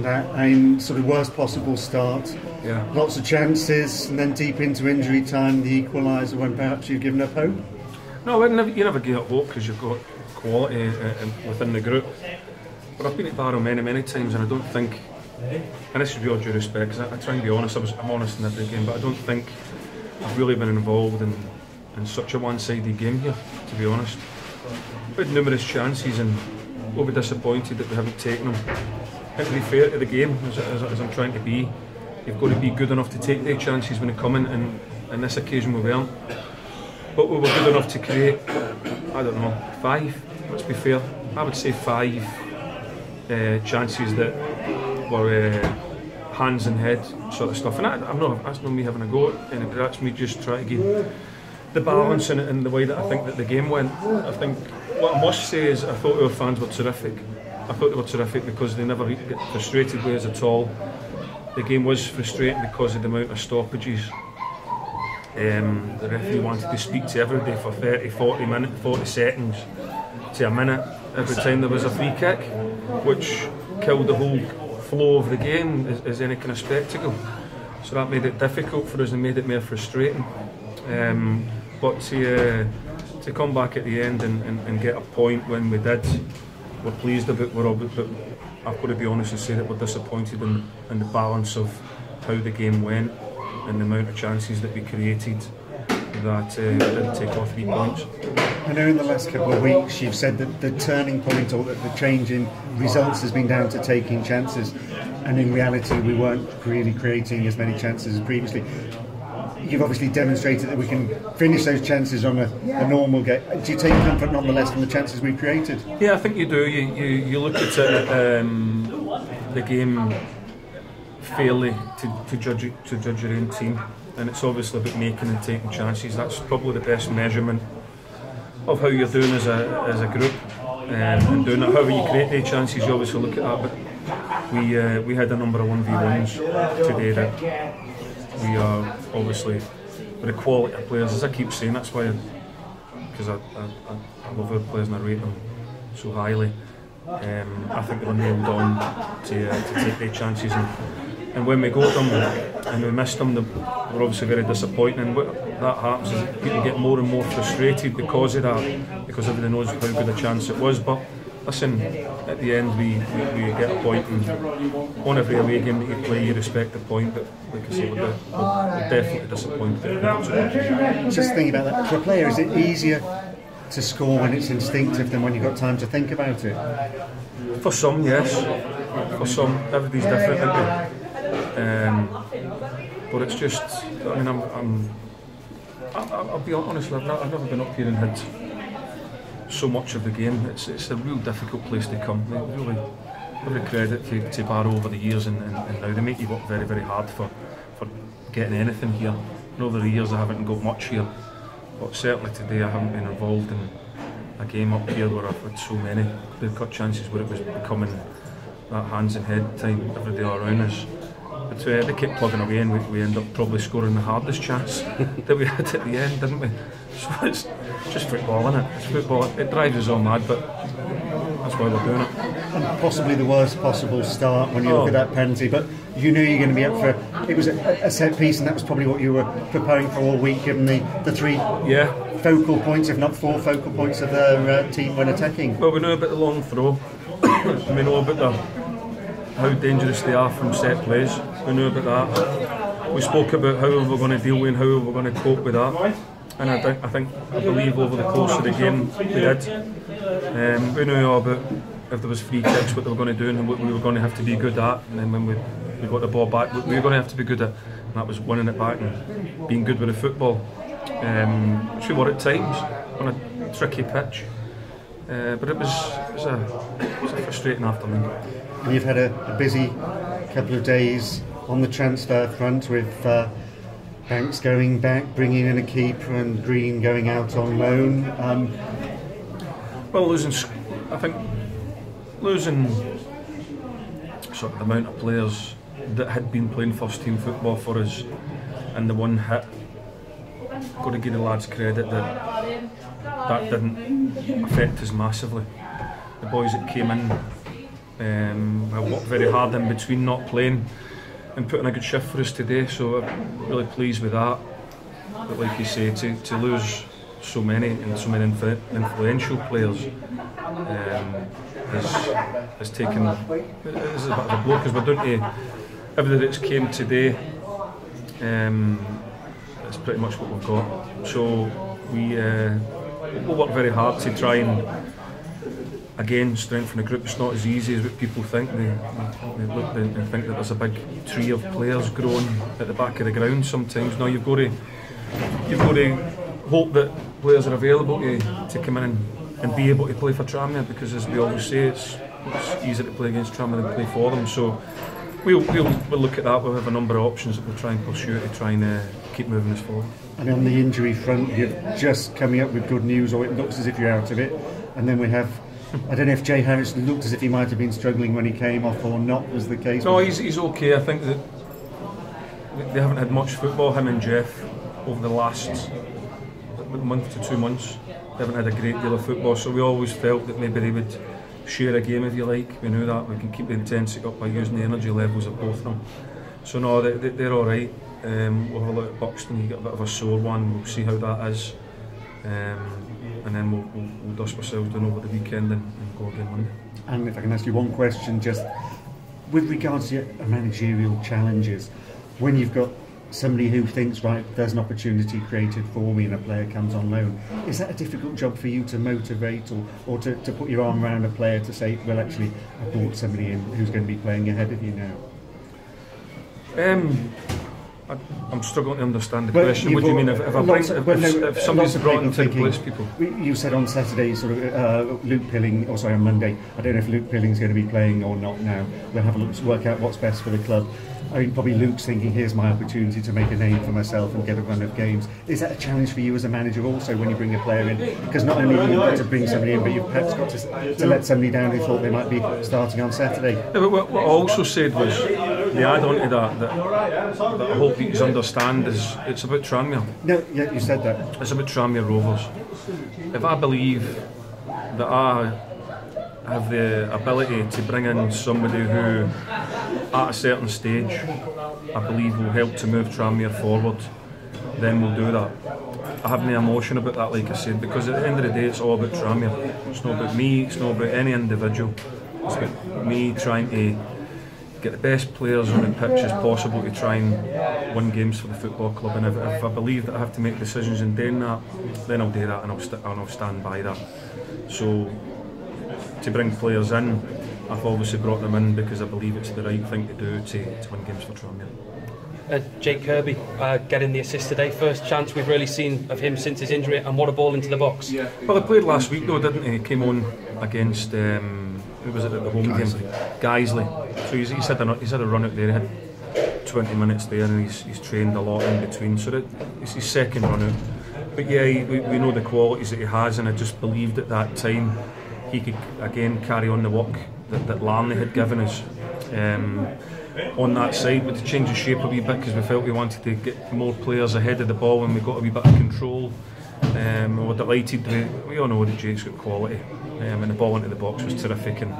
in sort of worst possible start. Yeah. Lots of chances, and then deep into injury time, the equaliser when perhaps you've given up hope. No, you never give up hope because you've got quality within the group. But I've been at Barrow many times, and I don't think, and this is with all due respect, because I try and be honest, I'm honest in every game, but I don't think I've really been involved in such a one-sided game here, to be honest. We've had numerous chances and we'll be disappointed that we haven't taken them. I think to be fair to the game, as I'm trying to be, you've got to be good enough to take the chances when they come in, and on this occasion we weren't. But we were good enough to create, I don't know, 5, let's be fair. I would say 5 chances that were hands and head sort of stuff. And that's not me having a go at it, that's me just trying to get the balance in it in the way that I think that the game went. I think what I must say is I thought our fans were terrific. I thought they were terrific because they never get frustrated with us at all. The game was frustrating because of the amount of stoppages. The referee wanted to speak to everybody for 30, 40 seconds to a minute every time there was a free kick, which killed the whole flow of the game as any kind of spectacle. So that made it difficult for us and made it more frustrating. But to come back at the end and get a point when we did, we're pleased about it, but I've got to be honest and say that we're disappointed in the balance of how the game went and the amount of chances that we created that we didn't take off 3 points. I know in the last couple of weeks you've said that the turning point or that the change in results has been down to taking chances, and in reality we weren't really creating as many chances as previously. You've obviously demonstrated that we can finish those chances on a normal game. Do you take comfort nonetheless from the chances we've created? Yeah, I think you do. You look at the game fairly to judge your own team, and it's obviously about making and taking chances. That's probably the best measurement of how you're doing as a group, and doing it. However you create the chances, you obviously look at that. But we had a number of 1v1s today that we are obviously with the quality of players, as I keep saying. That's why, because I love our players and I rate them so highly. I think they were nailed on to take their chances, and when we got them and we missed them, we're obviously very disappointing. And what that happens is people get more and more frustrated because of that, because everybody knows how good a chance it was. But listen, at the end we get a point, and on every away game that you play you respect the point, but like I say, we're definitely disappointed. Just thinking about that, for a player, is it easier to score when it's instinctive than when you've got time to think about it? For some, yes. For some, everybody's different, isn't it? But it's just, I mean, I'll be honest, I've never been up here and had so much of the game. It's a real difficult place to come. Really, every credit to Barrow over the years, and now they make you work very, very hard for getting anything here. And over the years I haven't got much here, but certainly today I haven't been involved in a game up here where I've had so many clear-cut chances where it was becoming that hands and head time every day around us. But they kept plugging away, and we end up probably scoring the hardest chance that we had at the end, didn't we? So it's just football, isn't it? It's football. It drives us all mad, but that's why we're doing it. And possibly the worst possible start when you look at that penalty, but you knew you were going to be up for it. Was a set piece, and that was probably what you were preparing for all week, given the 3 focal points, if not 4 focal points of their team when attacking. Well, we know about the long throw. We know about how dangerous they are from set plays. We know about that. We spoke about how we're going to deal with and how we're going to cope with that. And I believe over the course of the game we did. We knew about if there was free kicks what they were going to do and what we were going to have to be good at. And then when we got the ball back, we were going to have to be good at. And that was winning it back and being good with the football, which we were at times on a tricky pitch. But it was a frustrating afternoon. And you've had a busy couple of days on the transfer front with Banks going back, bringing in a keeper, and Green going out on loan. Well, losing sort of the amount of players that had been playing first team football for us, and the one hit, got to give the lads credit that didn't affect us massively. The boys that came in I worked very hard in between not playing and putting a good shift for us today, so I'm really pleased with that. But like you say, to lose so many and so many influential players has taken, this is a bit of a blow, because we're down to everything that's came today. It's pretty much what we've got, so we'll work very hard to try and again strengthen the group. It's not as easy as what people think. They look and think that there's a big tree of players growing at the back of the ground sometimes. No, you've got to hope that players are available to come in and be able to play for Tranmere, because as we always say, it's easier to play against Tranmere than play for them. So we'll look at that. We'll have a number of options that we'll try and pursue to try and keep moving us forward. And on the injury front, you're just coming up with good news, or it looks as if you're out of it. And then we have, I don't know if Jay Harris looked as if he might have been struggling when he came off, or not was the case. No, he's okay. I think that they haven't had much football, him and Jeff, over the last month to 2 months. They haven't had a great deal of football, so we always felt that maybe they would share a game, if you like. We knew that we can keep the intensity up by using the energy levels of both of them. So no, they're all right. We'll have a look at Buxton. You get a bit of a sore one. We'll see how that is, and then we'll dust ourselves down over the weekend and go again Monday. And if I can ask you one question, just with regards to your managerial challenges, when you've got somebody who thinks, right, there's an opportunity created for me and a player comes on loan, is that a difficult job for you to motivate or to put your arm around a player to say, well, actually, I brought somebody in who's going to be playing ahead of you now? I'm struggling to understand the question. What do you mean? If somebody's brought in to replace people? You said on Saturday, sort of Luke Pilling, or sorry, on Monday, I don't know if Luke Pilling's going to be playing or not now. We'll have a look to work out what's best for the club. I mean, probably Luke's thinking, here's my opportunity to make a name for myself and get a run of games. Is that a challenge for you as a manager also when you bring a player in? Because not only have you got to bring somebody in, but you've perhaps got to let somebody down who thought they might be starting on Saturday. Yeah, but what I also said was, the add-on to that I hope you understand is, it's about Tranmere. No, yeah, you said that. It's about Tranmere Rovers. If I believe that I have the ability to bring in somebody who, at a certain stage, I believe will help to move Tranmere forward, then we'll do that. I have no emotion about that, like I said, because at the end of the day, it's all about Tranmere. It's not about me, it's not about any individual. It's about me trying to get the best players on the pitch as possible to try and win games for the football club. And if I believe that I have to make decisions in doing that, then I'll do that, and I'll stand by that. So, to bring players in, I've obviously brought them in because I believe it's the right thing to do to win games for Tranmere. Jake Kirby getting the assist today, first chance we've really seen of him since his injury, and what a ball into the box. Well, he played last week though, didn't he? He came on against, who was it at the home game? Guiseley. So he's had a run out there, he had 20 minutes there, and he's trained a lot in between, so it's his second run out. But yeah, we know the qualities that he has, and I just believed at that time he could again carry on the work that Larnley had given us on that side, with the change of shape a wee bit, because we felt we wanted to get more players ahead of the ball and we got a wee bit of control. We're delighted. We all know that Jake's got quality, and the ball into the box was terrific, and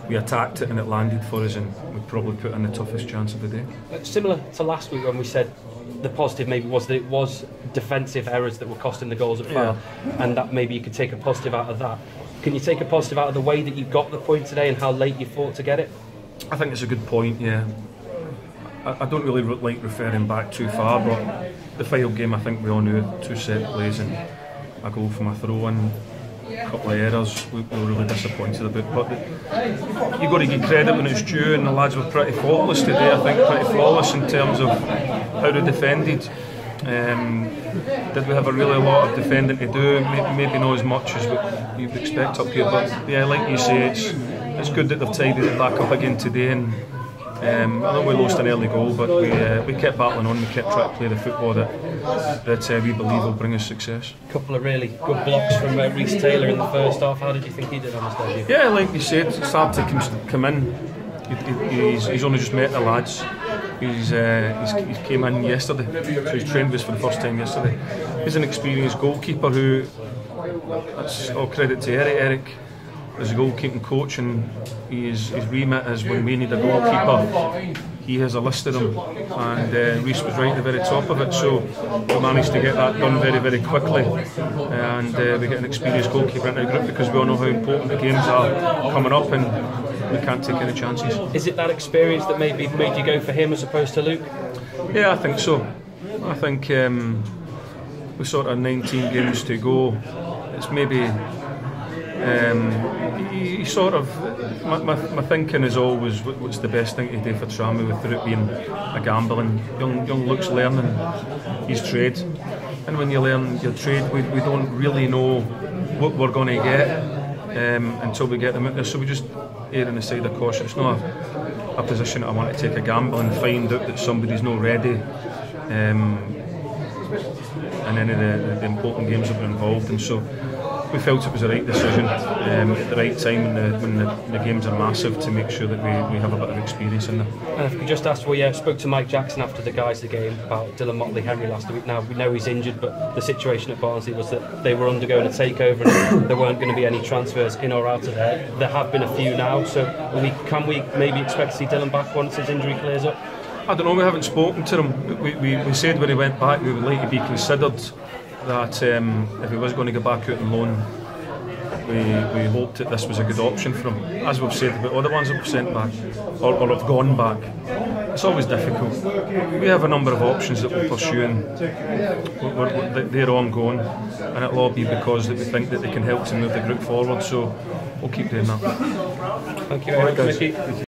we attacked it and it landed for us, and we probably put in the toughest chance of the day. Similar to last week when we said the positive maybe was that it was defensive errors that were costing the goals at far, and that maybe you could take a positive out of that. Can you take a positive out of the way that you got the point today and how late you fought to get it? I think it's a good point, yeah. I don't really like referring back too far, but the final game, I think we all knew 2 set plays and a goal from a throw-in, a couple of errors we were really disappointed about. But you've got to give credit when it's due, and the lads were pretty faultless today. I think pretty flawless in terms of how they defended. Did we have a really lot of defending to do? Maybe not as much as what you'd expect up here, but yeah, like you say, it's good that they've tidied it back up again today. And I know we lost an early goal, but we kept battling on. We kept trying to play the football that we believe will bring us success. A couple of really good blocks from Reece Taylor in the first half. How did you think he did on the stage? Yeah, like you said, started to come in. He's only just met the lads. He came in yesterday, so he's trained with us for the first time yesterday. He's an experienced goalkeeper who, that's all credit to Eric. as a goalkeeping coach, and his remit is when we need a goalkeeper, he has a list of them, and Reece was right at the very top of it, so we managed to get that done very, very quickly, and we get an experienced goalkeeper into the group, because we all know how important the games are coming up, and we can't take any chances. Is it that experience that maybe made you go for him as opposed to Luke? Yeah, I think so. I think with sort of 19 games to go, it's maybe you sort of, my thinking is always what's the best thing to do for Trammy without it being a gamble. And young Luke's learning his trade, and when you learn your trade, we don't really know what we're going to get until we get them out there, so we just err on the side of caution. It's not a position that I want to take a gamble and find out that somebody's not ready in any of the important games that we're involved in. So we felt it was the right decision at the right time when the games are massive, to make sure that we have a bit of experience in there. And if I could just ask, we spoke to Mike Jackson after the game about Dylan Motley-Henry last week. Now we know he's injured, but the situation at Barnsley was that they were undergoing a takeover and there weren't going to be any transfers in or out of there. There have been a few now, so can we maybe expect to see Dylan back once his injury clears up? I don't know, we haven't spoken to him. We said when he went back we would like to be considered, that if he was going to go back out on loan, we hoped that this was a good option for him. As we've said about other ones that we've sent back or have gone back, it's always difficult. We have a number of options that we're pursuing. They're ongoing, and it'll all be because that we think that they can help to move the group forward, so we'll keep doing that. Thank you very much, Micky.